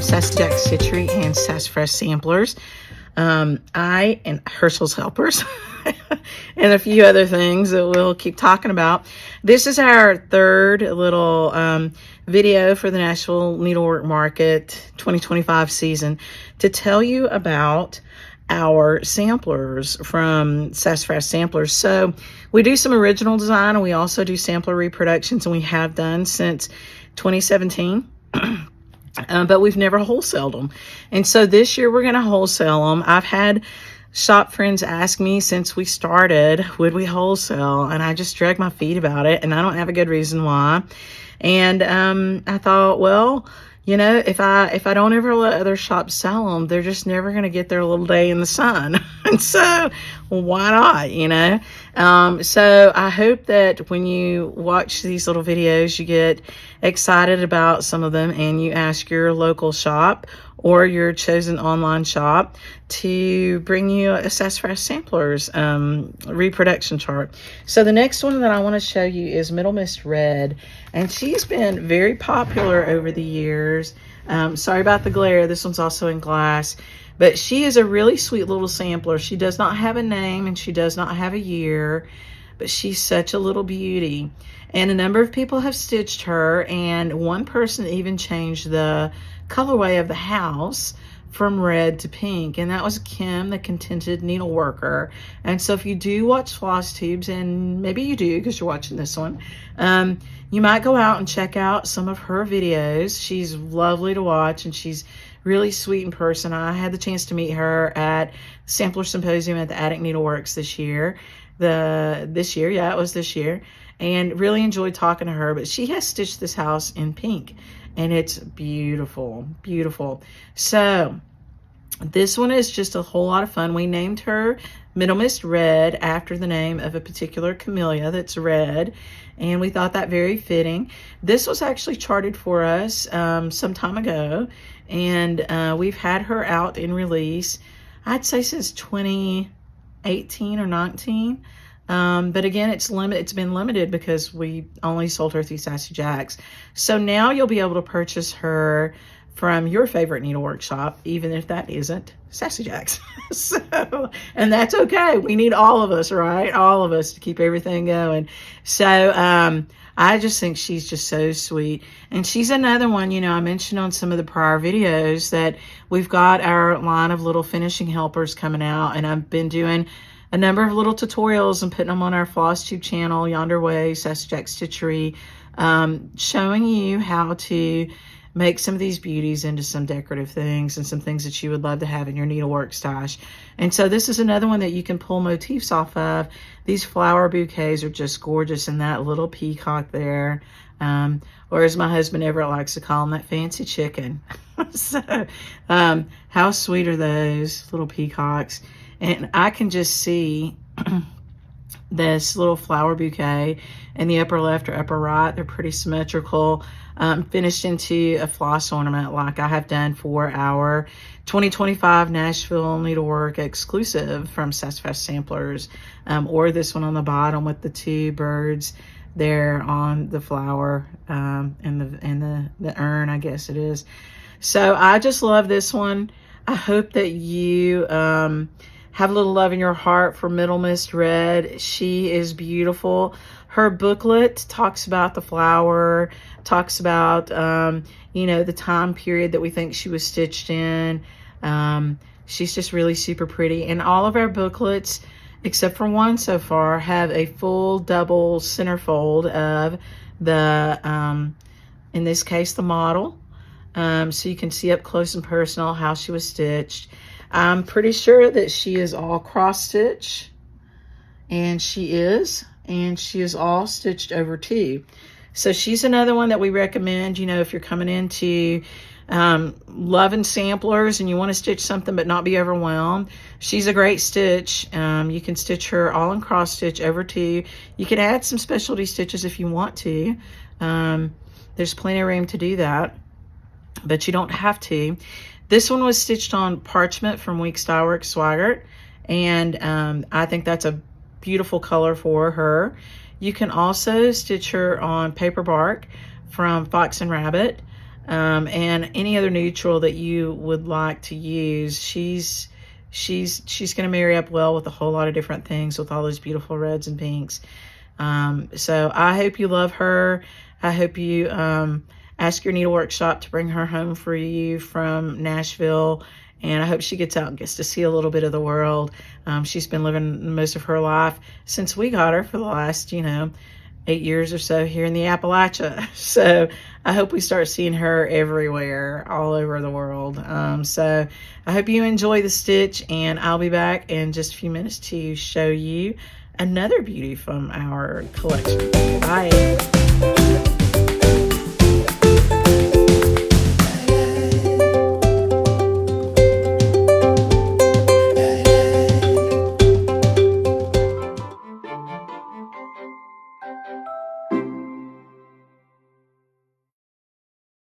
Sassy Jacks Stitchery and Sassafras Samplers. I and Wholesale's helpers and a few other things that we'll keep talking about. This is our third little video for the Nashville Needlework Market 2025 season to tell you about our samplers from Sassafras Samplers. So we do some original design, and we also do sampler reproductions, and we have done since 2017. But we've never wholesaled them. And so this year we're going to wholesale them. I've had shop friends ask me since we started, would we wholesale? And I just dragged my feet about it, and I don't have a good reason why. And I thought, well, you know, if I don't ever let other shops sell them, they're just never going to get their little day in the sun. And so why not, you know? So I hope that when you watch these little videos, you get excited about some of them, and you ask your local shop or your chosen online shop to bring you a Sassafras Samplers reproduction chart. So the next one that I want to show you is Middlemist Red, and she's been very popular over the years. Sorry about the glare. This one's also in glass, but she is a really sweet little sampler. She does not have a name, and she does not have a year, but she's such a little beauty. And a number of people have stitched her, and one person even changed the colorway of the house from red to pink, and that was Kim, the contented needleworker. And so if you do watch Floss Tubes, and maybe you do because you're watching this one, you might go out and check out some of her videos. She's lovely to watch, and she's really sweet in person. I had the chance to meet her at Sampler Symposium at the Attic Needleworks this year. It was this year, and really enjoyed talking to her. But she has stitched this house in pink, and it's beautiful, beautiful. So this one is just a whole lot of fun. We named her Middlemist Red after the name of a particular camellia that's red, and we thought that very fitting. This was actually charted for us some time ago, and we've had her out in release, I'd say since 2018 or 19. But again, it's been limited because we only sold her through Sassy Jacks. So now you'll be able to purchase her from your favorite needlework shop, even if that isn't Sassy Jacks. So, and that's okay. We need all of us, right? All of us to keep everything going. So, I just think she's just so sweet. And she's another one, you know, I mentioned on some of the prior videos that we've got our line of little finishing helpers coming out, and I've been doing a number of little tutorials and putting them on our Floss Tube channel, Yonder Way, Sassy Jacks Stitchery, showing you how to make some of these beauties into some decorative things and some things that you would love to have in your needlework stash. And so this is another one that you can pull motifs off of. These flower bouquets are just gorgeous, and that little peacock there, or as my husband Everett likes to call them, that fancy chicken. So how sweet are those little peacocks? And I can just see this little flower bouquet in the upper left or upper right. They're pretty symmetrical, finished into a floss ornament like I have done for our 2025 Nashville Needlework exclusive from Sassafras Samplers, or this one on the bottom with the two birds there on the flower and the urn, I guess it is. So I just love this one. I hope that you have a little love in your heart for Middlemist Red. She is beautiful. Her booklet talks about the flower, talks about, you know, the time period that we think she was stitched in. She's just really super pretty. And all of our booklets, except for one so far, have a full double centerfold of the, in this case, the model. So you can see up close and personal how she was stitched. I'm pretty sure that she is all cross stitch, and she is all stitched over too. So she's another one that we recommend, you know, if you're coming into loving samplers and you want to stitch something but not be overwhelmed. She's a great stitch. You can stitch her all in cross stitch over two. You can add some specialty stitches if you want to. There's plenty of room to do that, but you don't have to. This one was stitched on parchment from Week Stylework Swagger, and I think that's a beautiful color for her. You can also stitch her on paper bark from Fox and Rabbit. and any other neutral that you would like to use. She's going to marry up well with a whole lot of different things with all those beautiful reds and pinks. So I hope you love her. I hope you ask your needlework shop to bring her home for you from Nashville. And I hope she gets out and gets to see a little bit of the world. She's been living most of her life since we got her for the last, 8 years or so here in the Appalachia. So I hope we start seeing her everywhere, all over the world. So I hope you enjoy the stitch, and I'll be back in just a few minutes to show you another beauty from our collection. Bye.